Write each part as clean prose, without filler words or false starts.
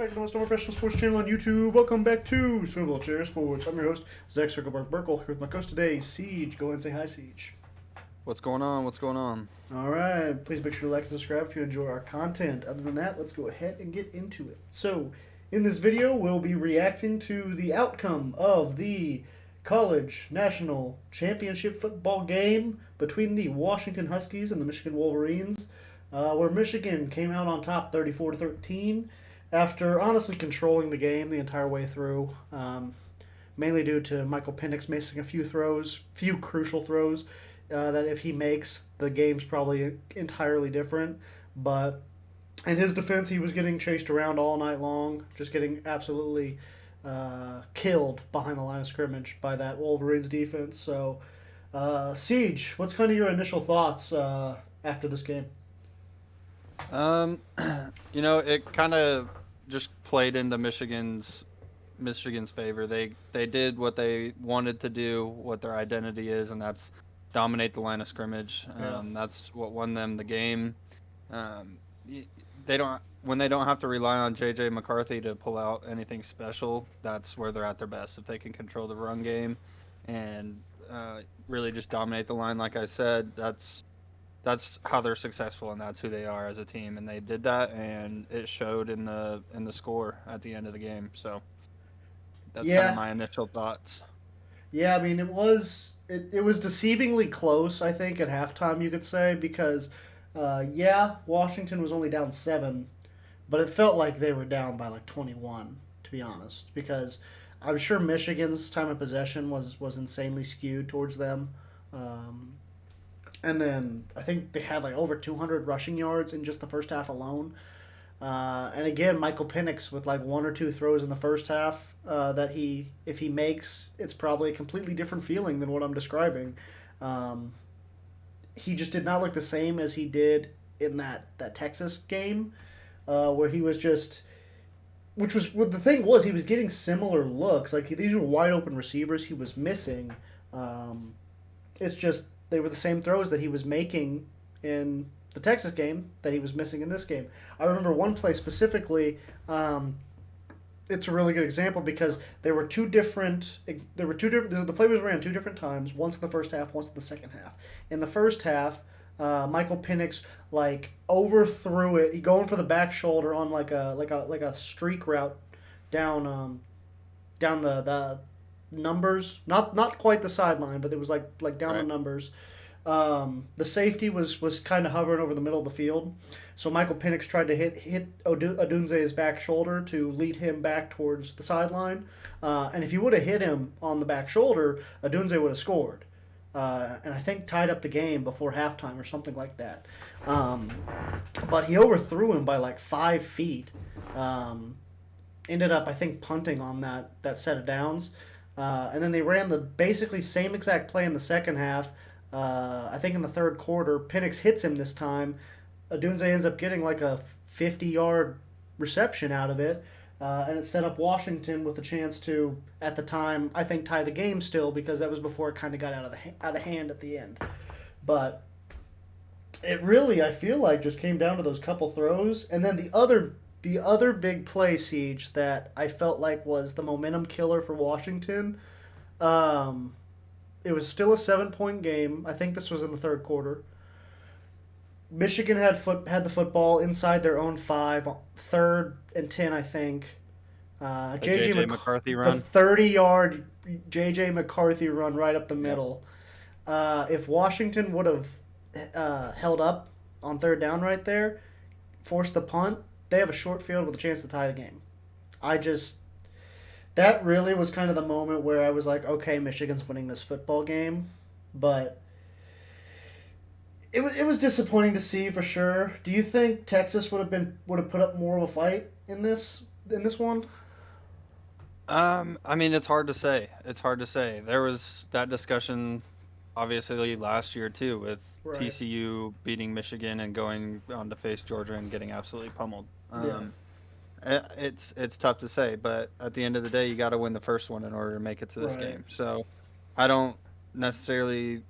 back to the most professional sports channel on YouTube. Welcome back to Swivel Chair Sports. I'm your host, Zach Circlebark Burkle, here with my host today, Siege. Go ahead and say hi, Siege. What's going on? What's going on? Alright, please make sure to like and subscribe if you enjoy our content. Other than that, let's go ahead and get into it. So, in this video, we'll be reacting to the outcome of the College National Championship football game between the Washington Huskies and the Michigan Wolverines, where Michigan came out on top 34 to 13 after honestly controlling the game the entire way through, mainly due to Michael Penix missing a few crucial throws that if he makes, the game's probably entirely different. But in his defense, he was getting chased around all night long, just getting absolutely killed behind the line of scrimmage by that Wolverines defense. So, Siege, what's kind of your initial thoughts after this game? Um, it kind of just played into Michigan's favor. They did what they wanted to do, what their identity is, and that's dominate the line of scrimmage. Yeah. That's what won them the game. Um, they don't when they don't have to rely on JJ McCarthy to pull out anything special. That's where they're at their best. If they can control the run game and really just dominate the line, like I said, that's how they're successful, and that's who they are as a team. And they did that, and it showed in the score at the end of the game. So that's kind of Yeah, my initial thoughts. yeah. I mean, it was deceivingly close. I think at halftime you could say because, yeah, Washington was only down 7, but it felt like they were down by like 21, to be honest. Because I'm sure Michigan's time of possession was insanely skewed towards them. Um, and then I think they had like over 200 rushing yards in just the first half alone. And again, Michael Penix with like one or two throws in the first half that if he makes, it's probably a completely different feeling than what I'm describing. Um, he just did not look the same as he did in that Texas game, where he was just, which was what the thing was, he was getting similar looks. Like these were wide open receivers he was missing. Um, it's just they were the same throws that he was making in the Texas game that he was missing in this game. I remember one play specifically. It's a really good example because there were two different. There were two different. The play was ran two different times. Once in the first half, once in the second half. In the first half, Michael Penix like overthrew it. He going for the back shoulder on like a streak route down down the numbers. Not quite the sideline, but it was like down the Right. numbers. The safety was kind of hovering over the middle of the field, so Michael Penix tried to hit Odunze's back shoulder to lead him back towards the sideline. And if he would have hit him on the back shoulder, Odunze would have scored. And I think tied up the game before halftime or something like that. Um, but he overthrew him by like 5 feet. Um, Ended up, I think, punting on that set of downs. And then they ran the basically same exact play in the second half. I think in the third quarter, Penix hits him this time. Adunze ends up getting like a 50-yard reception out of it. And it set up Washington with a chance to, at the time, I think tie the game still because that was before it kind of got out of hand at the end. But it really, I feel like, just came down to those couple throws, and then the other big play, Siege, that I felt like was the momentum killer for Washington. Um, it was still a 7-point game. I think this was in the third quarter. Michigan had the football inside their own 5, third and 10, I think. A JJ McCarthy The run. 30-yard JJ McCarthy run right up the Yep. middle. If Washington would have held up on third down right there, forced the punt, they have a short field with a chance to tie the game. I just that really was kind of the moment where I was like, okay, Michigan's winning this football game, but it was disappointing to see for sure. Do you think Texas would have put up more of a fight in this one? I mean, it's hard to say. It's hard to say. There was that discussion, obviously, last year too, with Right. TCU beating Michigan and going on to face Georgia and getting absolutely pummeled. Yeah. It's tough to say, but at the end of the day, you got to win the first one in order to make it to this Right. game. So I don't necessarily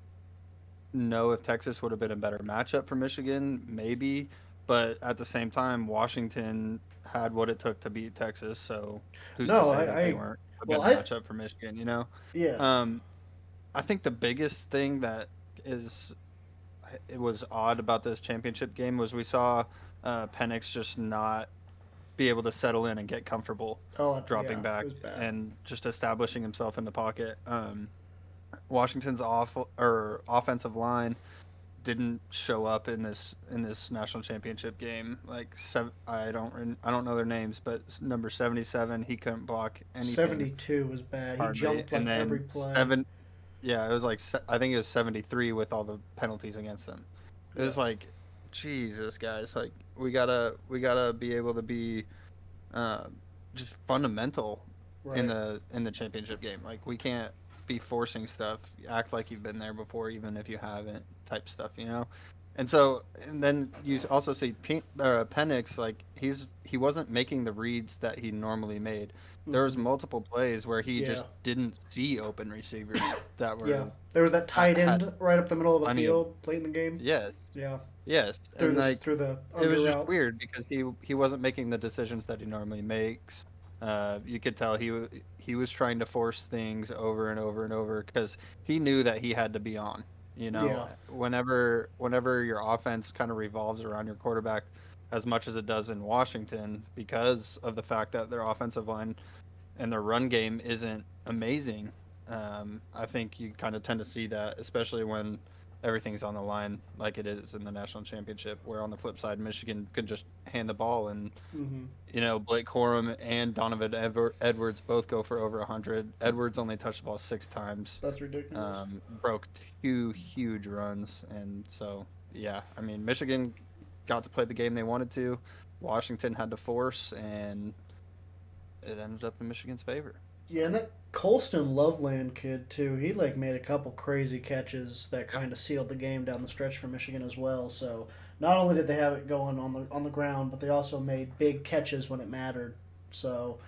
know if Texas would have been a better matchup for Michigan, maybe, but at the same time, Washington had what it took to beat Texas. So who's to No, say that they weren't a well, good matchup for Michigan? yeah. Um, I think the biggest thing that is it was odd about this championship game was we saw Penix just not be able to settle in and get comfortable Oh, dropping yeah, it back was bad. and just establishing himself in the pocket. Washington's offensive line didn't show up in this national championship game. Like I don't know their names, but number 77, he couldn't block anything 72 was bad. He hardly, jumped and like every then play. seven, yeah, it was like I think it was 73 with all the penalties against them. It Yeah, was like, Jesus, guys, like we gotta be able to be uh, just fundamental right. in the championship game. Like we can't be forcing stuff. Act like you've been there before, even if you haven't. Type stuff. And then you also see Penix, like he wasn't making the reads that he normally made. There was Hmm. multiple plays where he Yeah, just didn't see open receivers that yeah. were There was that tight had end right up the middle of the plenty of field late in the game. yes, Yeah, yes, through and this like through the it under was just route. weird because he wasn't making the decisions that he normally makes. You could tell he was trying to force things over and over and over because he knew that he had to be on. Yeah, Whenever your offense kind of revolves around your quarterback as much as it does in Washington, because of the fact that their offensive line and their run game isn't amazing. I think you kind of tend to see that, especially when everything's on the line, like it is in the national championship. Where on the flip side, Michigan could just hand the ball, and hmm, Blake Corum and Donovan Edwards both go for over 100. Edwards only touched the ball 6 times, that's ridiculous. broke two huge runs, and so yeah, I mean Michigan got to play the game they wanted to. Washington had to force, and it ended up in Michigan's favor. Yeah, and that Colston Loveland kid too. He like made a couple crazy catches that Yeah. kind of sealed the game down the stretch for Michigan as well. So not only did they have it going on the ground, but they also made big catches when it mattered. So,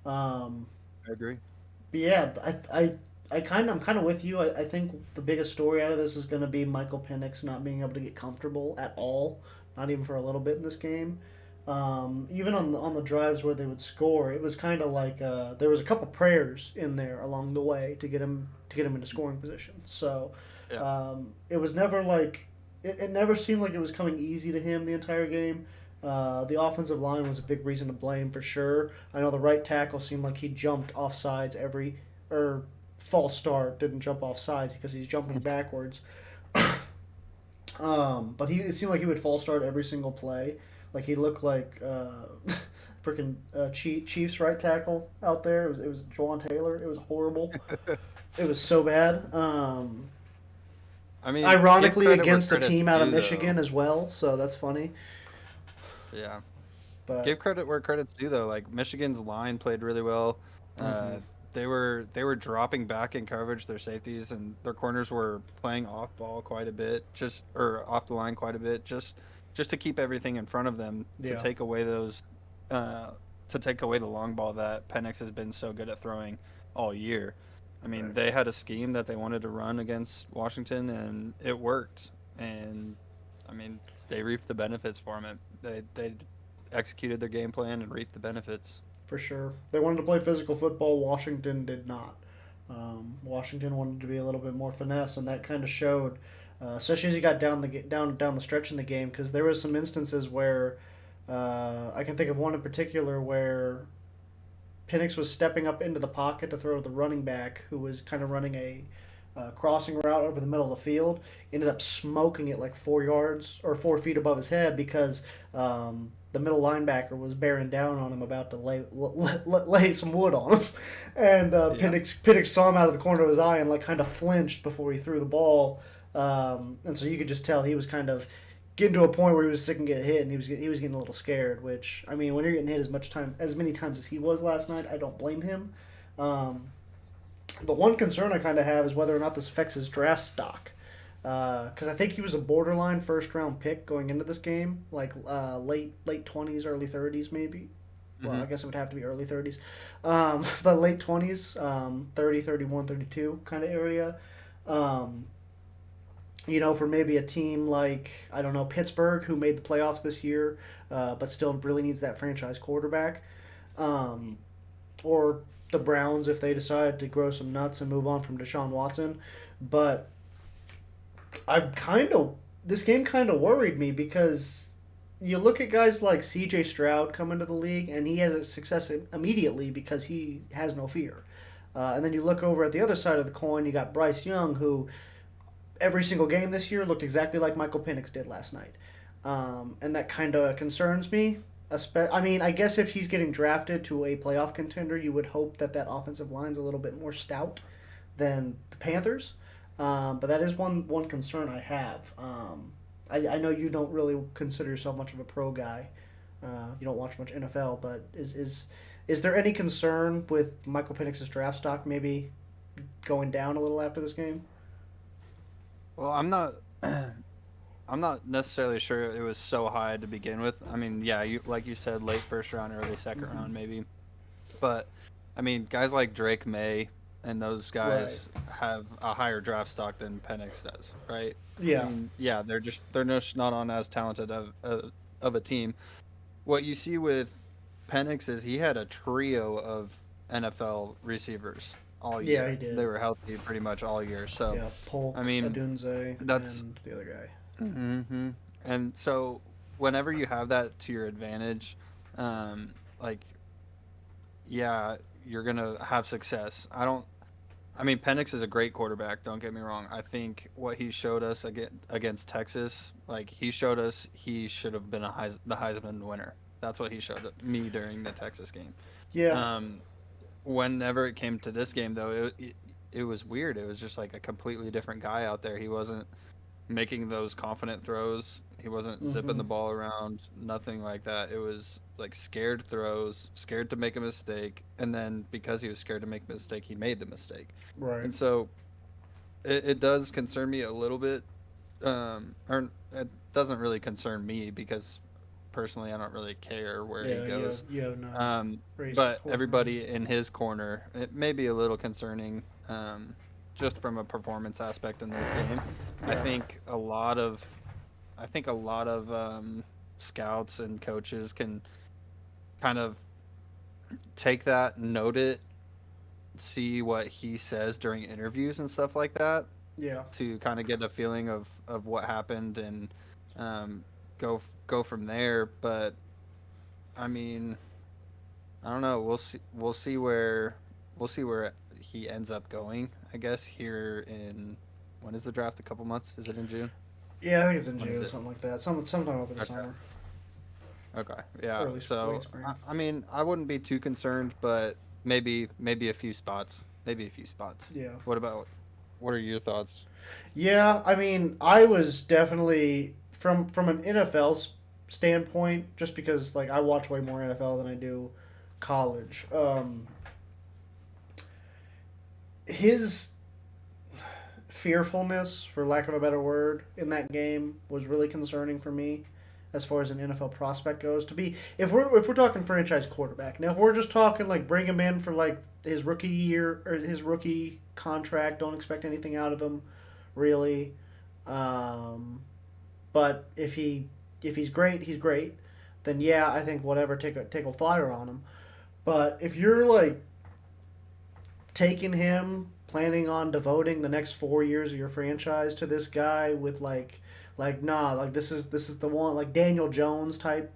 um, I agree. but yeah, I'm kind of with you. I think the biggest story out of this is going to be Michael Penix not being able to get comfortable at all, not even for a little bit in this game. Even on the drives where they would score, it was kind of like there was a couple prayers in there along the way to get him into scoring position. So Yeah, it was never like it never seemed like it was coming easy to him the entire game. The offensive line was a big reason to blame for sure. I know the right tackle seemed like he jumped off sides every or false start didn't jump off sides because he's jumping backwards. But it seemed like he would false start every single play. Like he looked like freaking Chiefs right tackle out there. It was Jawan Taylor. It was horrible. It was so bad. I mean, give Ironically, credit where against a credit's team out of due, though. Michigan as well. So that's funny. Yeah, But give credit where credit's due, though. Like Michigan's line played really well. hmm, Uh, they were dropping back in coverage, their safeties, and their corners were playing off ball quite a bit, just or off the line quite a bit, just to keep everything in front of them to yeah, take away those uh, to take away the long ball that Penix has been so good at throwing all year. I mean, right, they had a scheme that they wanted to run against Washington, and it worked. And I mean, they reaped the benefits from it. They executed their game plan and reaped the benefits. for sure. They wanted to play physical football. Washington did not. Washington wanted to be a little bit more finesse, and that kind of showed, especially as you got down the stretch in the game. Because there was some instances where I can think of one in particular where Penix was stepping up into the pocket to throw to the running back, who was kind of running a crossing route over the middle of the field. Ended up smoking it like 4 yards or 4 feet above his head because the middle linebacker was bearing down on him, about to lay some wood on him, and Yeah. Penix saw him out of the corner of his eye and like kind of flinched before he threw the ball, and so you could just tell he was kind of getting to a point where he was sick and getting hit, and he was getting a little scared. Which I mean, when you're getting hit as many times as he was last night, I don't blame him. Um, the one concern I kind of have is whether or not this affects his draft stock. Because I think he was a borderline first round pick going into this game, like late 20s, early 30s, maybe. Well, Hmm. I guess it would have to be early 30s, but late 20s, 30, 31, 32 kind of area. Um, For maybe a team like, I don't know, Pittsburgh, who made the playoffs this year, but still really needs that franchise quarterback. Um, or the Browns if they decide to grow some nuts and move on from Deshaun Watson. But I'm kind of this game kind of worried me because you look at guys like C.J. Stroud come into the league and he has a success immediately because he has no fear. And then you look over at the other side of the coin, you got Bryce Young, who every single game this year looked exactly like Michael Penix did last night. And that kind of concerns me. I mean, I guess if he's getting drafted to a playoff contender, you would hope that that offensive line's a little bit more stout than the Panthers. But that is one concern I have. I know you don't really consider yourself much of a pro guy. You don't watch much NFL, but is there any concern with Michael Penix's draft stock maybe going down a little after this game? Well, I'm not necessarily sure it was so high to begin with. I mean, yeah, you like you said, late first round, early second Mm-hmm. round, maybe. But I mean, guys like Drake May and those Right. guys have a higher draft stock than Penix does, right? I Yeah. mean, yeah, they're just not on as talented of a team. What you see with Penix is he had a trio of NFL receivers all Yeah, he year. They did. were healthy pretty much all year. So, Yeah, I Polk, mean, Adunze, that's and the other guy. hmm and so whenever you have that to your advantage, like yeah, you're gonna have success. I mean, Penix is a great quarterback. Don't get me wrong. I think what he showed us against Texas, like he showed us he should have been the Heisman winner. That's what he showed me during the Texas game. Yeah. Um, Whenever it came to this game, though, it was weird. It was just like a completely different guy out there. He wasn't making those confident throws. He wasn't zipping Mm-hmm. the ball around, nothing like that. It was like scared throws, scared to make a mistake, and then because he was scared to make a mistake, he made the mistake. Right. And so it does concern me a little bit. Or it doesn't really concern me because personally I don't really care where he Yeah. goes. You have no race But horse in the race. everybody in his corner, it may be a little concerning, just from a performance aspect in this game. I Yeah. think a lot of, I think a lot of scouts and coaches can kind of take that, note it, see what he says during interviews and stuff like that, Yeah. to kind of get a feeling of what happened and go from there. But I mean, I don't know. We'll see where he ends up going. I guess here in when is the draft? A couple months? Is it in June? Yeah, I think it's in When is June, it? something like that. Sometime over the Okay. summer, Okay. Yeah. early late So spring. I mean, I wouldn't be too concerned, but maybe a few spots. Maybe a few spots. Yeah. What about what are your thoughts? Yeah. I mean, I was definitely from an NFL standpoint, just because like I watch way more NFL than I do college. His fearfulness, for lack of a better word, in that game was really concerning for me as far as an NFL prospect goes. To be if we're talking franchise quarterback, now if we're just talking like bring him in for like his rookie year or his rookie contract, don't expect anything out of him, really. Um, but if he's great, he's great. Then yeah, I think whatever take a flyer on him. But if you're like taking him, planning on devoting the next 4 years of your franchise to this guy with nah, like this is the one like Daniel Jones type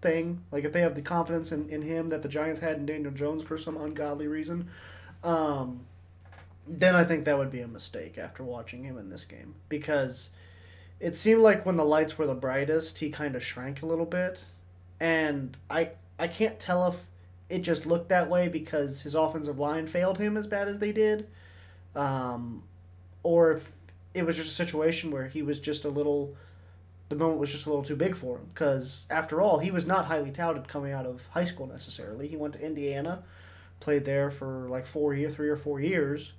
thing. Like if they have the confidence in him that the Giants had in Daniel Jones for some ungodly reason, um, then I think that would be a mistake after watching him in this game because it seemed like when the lights were the brightest, he kind of shrank a little bit, and I can't tell if it just looked that way because his offensive line failed him as bad as they did, um, or if it was just a situation where he was just a little the moment was just a little too big for him because after all he was not highly touted coming out of high school necessarily. He went to Indiana, played there for like 4 year 3 or 4 years,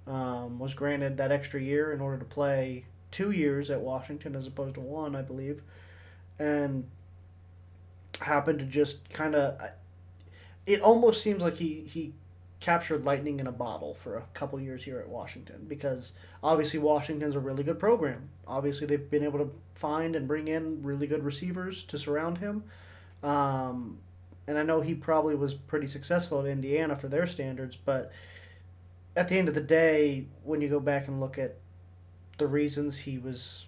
was granted that extra year in order to play 2 years at Washington as opposed to one, I believe, and happened to just kind of. It almost seems like he captured lightning in a bottle for a couple years here at Washington because obviously Washington's a really good program. Obviously, they've been able to find and bring in really good receivers to surround him. Um, and I know he probably was pretty successful at Indiana for their standards, but at the end of the day, when you go back and look at the reasons he was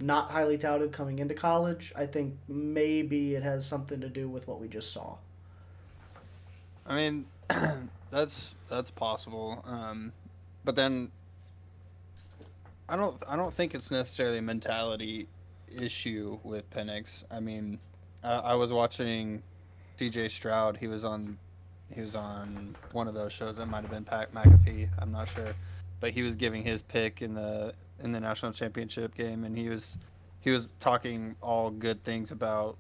not highly touted coming into college, I think maybe it has something to do with what we just saw. I mean, that's possible. But then I don't think it's necessarily a mentality issue with Penix. I mean, I was watching C.J. Stroud. He was on one of those shows. That might have been Pat McAfee. I'm not sure, but he was giving his pick in the national championship game, and he was talking all good things about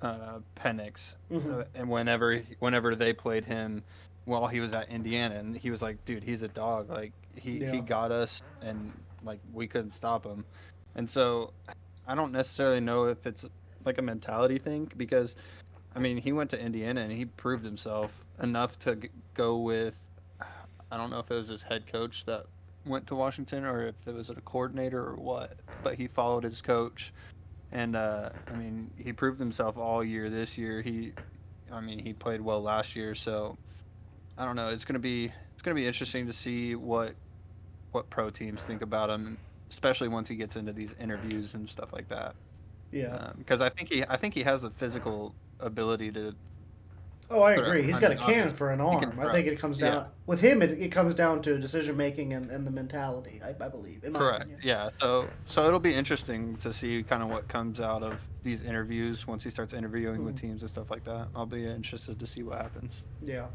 Penix, Mm-hmm. and whenever they played him while he was at Indiana, and he was like, dude, he's a dog. Like he Yeah. got us, and like we couldn't stop him. And so I don't necessarily know if it's like a mentality thing because I mean he went to Indiana and he proved himself enough to go with. I don't know if it was his head coach that went to Washington or if it was a coordinator or what, but he followed his coach and I mean, he proved himself all year this year. I mean, he played well last year, so I don't know. It's gonna be interesting to see what pro teams think about him, especially once he gets into these interviews and stuff like that. Yeah. Because I think he has the physical ability to. Oh, I But agree. He's I got a mean, cannon obviously, for an he can arm. I throw. think it comes Yeah, down with him. It comes down to decision making and the mentality. I believe, in my correct. opinion. Yeah, so it'll be interesting to see kind of what comes out of these interviews once he starts interviewing with Mhm. teams and stuff like that. I'll be interested to see what happens. Yeah.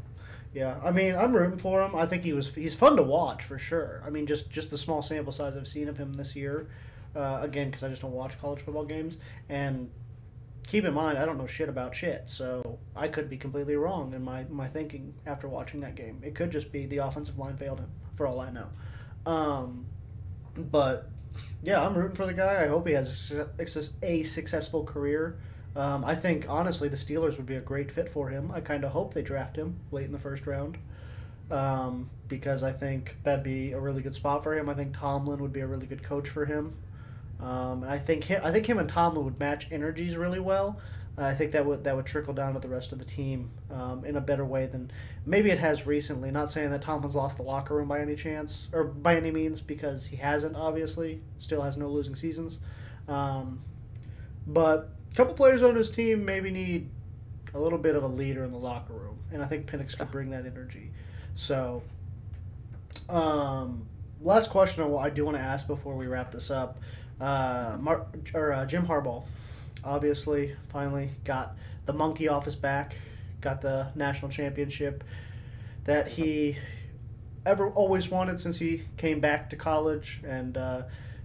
Yeah, I mean, I'm rooting for him. I think he's fun to watch for sure. I mean, just the small sample size I've seen of him this year, again, because I just don't watch college football games. And keep in mind, I don't know shit about shit, so I could be completely wrong in my thinking after watching that game. It could just be the offensive line failed him, for all I know. Um, but yeah, I'm rooting for the guy. I hope he has a successful career. I think honestly, the Steelers would be a great fit for him. I kind of hope they draft him late in the first round because I think that'd be a really good spot for him. I think Tomlin would be a really good coach for him. And I think him and Tomlin would match energies really well. I think that would trickle down to the rest of the team in a better way than maybe it has recently. Not saying that Tomlin's lost the locker room by any chance or by any means because he hasn't. Obviously, still has no losing seasons. Um, but a couple players on his team maybe need a little bit of a leader in the locker room, and I think Penix could bring that energy. So, um, last question I do want to ask before we wrap this up. Jim Harbaugh obviously finally got the monkey off his back, got the national championship that he ever always wanted since he came back to college, and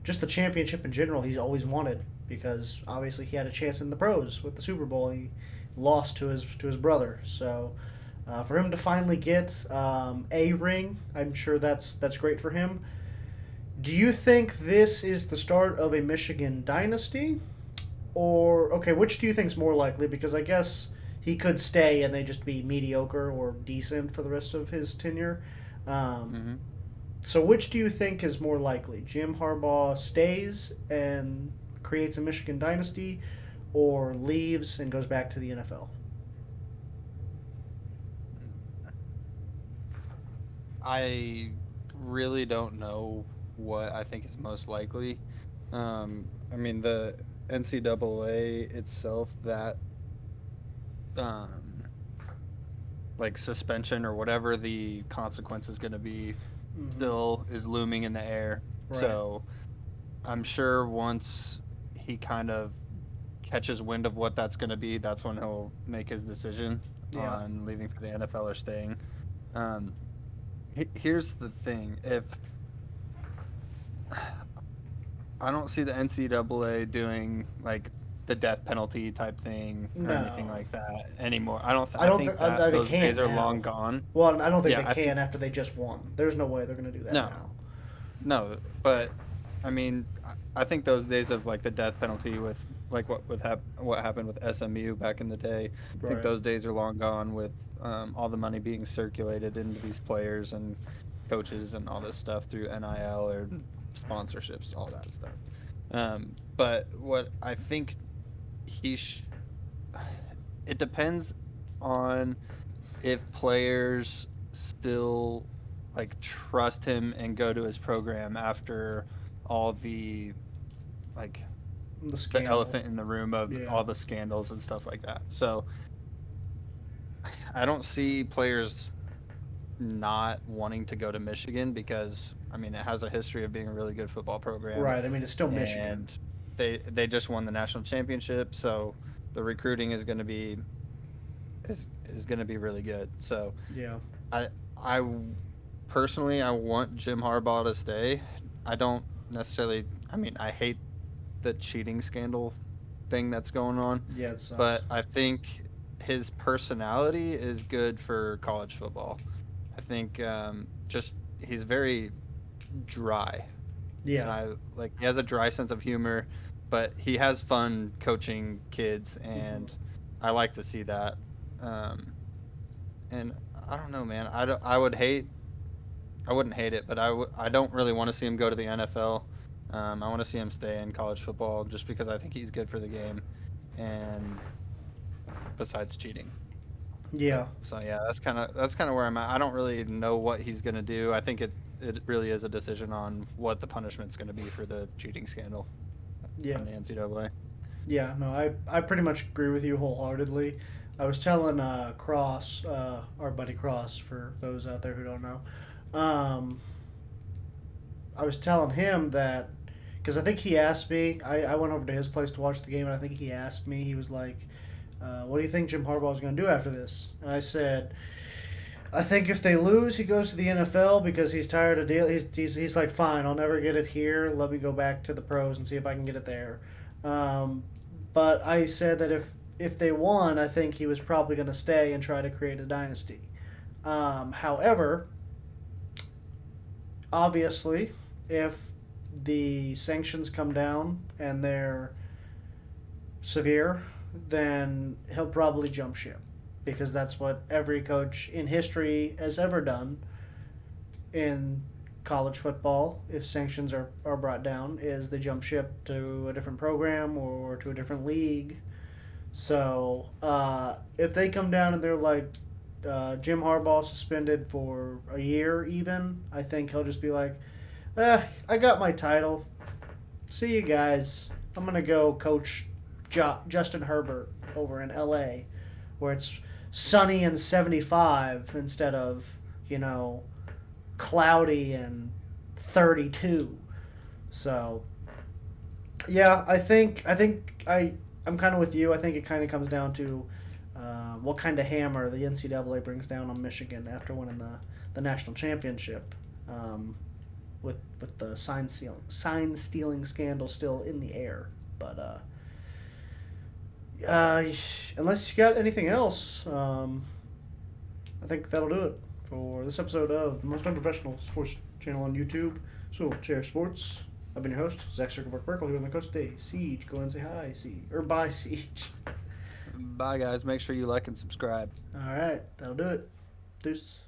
just the championship in general he's always wanted because obviously he had a chance in the pros with the Super Bowl. And he lost to his brother, so. For him to finally get a ring, I'm sure that's great for him. Do you think this is the start of a Michigan dynasty? Or, okay, which do you think is more likely? Because I guess he could stay and they just be mediocre or decent for the rest of his tenure. Um, Hmm. so, which do you think is more likely? Jim Harbaugh stays and creates a Michigan dynasty, or leaves and goes back to the NFL? I really don't know what I think is most likely. I mean, the NCAA itself, that um, like suspension or whatever the consequence is going to be, Mm-hmm. still is looming in the air. Right. So I'm sure once he kind of catches wind of what that's going to be, that's when he'll make his decision Yeah. on leaving for the NFL or staying. Um, Here's the thing: if I don't see the NCAA doing like the death penalty type thing or anything No. like that anymore. I don't. I I don't think think that they those days can't are now. long gone. Well, I don't think Yeah, they I think can after they just won. There's no way they're going to do that no, now. no. But I mean, I think those days of like the death penalty what happened with SMU back in the day. I think Right. those days are long gone with all the money being circulated into these players and coaches and all this stuff through NIL or sponsorships, all that stuff. But what I think he sh- it depends on if players still like trust him and go to his program after all the like The the scandal. elephant in the room of Yeah. all the scandals and stuff like that. So I don't see players not wanting to go to Michigan because I mean it has a history of being a really good football program, Right. I mean, it's still Michigan. and they just won the national championship, so the recruiting is going to be really good. So Yeah. I personally I want Jim Harbaugh to stay. I don't necessarily. I mean, I hate the cheating scandal thing that's going on, Yeah, it sucks. but I think his personality is good for college football. I think just he's very dry, and Yeah. I like he has a dry sense of humor, but he has fun coaching kids, Hmm. and I like to see that. Um, and I don't know, man. I would hate I wouldn't hate it, but I don't really want to see him go to the NFL. I want to see him stay in college football just because I think he's good for the game, and besides cheating. But Yeah. so yeah, that's kind of where I'm at. I don't really know what he's gonna do. I think it really is a decision on what the punishment's gonna be for the cheating scandal Yeah. from the NCAA. Yeah. No, I pretty much agree with you wholeheartedly. I was telling Cross, our buddy Cross, for those out there who don't know, um, I was telling him that because I think he asked me. I went over to his place to watch the game, and I think he asked me. He was like, "What do you think Jim Harbaugh is going to do after this?" And I said, "I think if they lose, he goes to the NFL because he's tired of deal. He's like, fine, I'll never get it here. Let me go back to the pros and see if I can get it there." Um, but I said that if they won, I think he was probably going to stay and try to create a dynasty. However, obviously, if the sanctions come down and they're severe, then he'll probably jump ship because that's what every coach in history has ever done in college football. If sanctions are brought down, is they jump ship to a different program or to a different league. So if they come down and they're like Jim Harbaugh suspended for a year, even I think he'll just be like, I got my title. See you guys. I'm gonna go coach Justin Herbert over in L.A., where it's sunny and 75 instead of you know cloudy and 32. So yeah, I'm kind of with you. I think it kind of comes down to what kind of hammer the NCAA brings down on Michigan after winning the national championship. With the sign stealing scandal still in the air. But uh, unless you got anything else, I think that'll do it for this episode of the most unprofessional sports channel on YouTube, So Chair Sports. I've been your host, Zach Circleberg Burkle, here with my coach today, Siege. Go and say hi, Siege. Or bye, Siege. Bye guys, make sure you like and subscribe. All right, that'll do it. Deuces.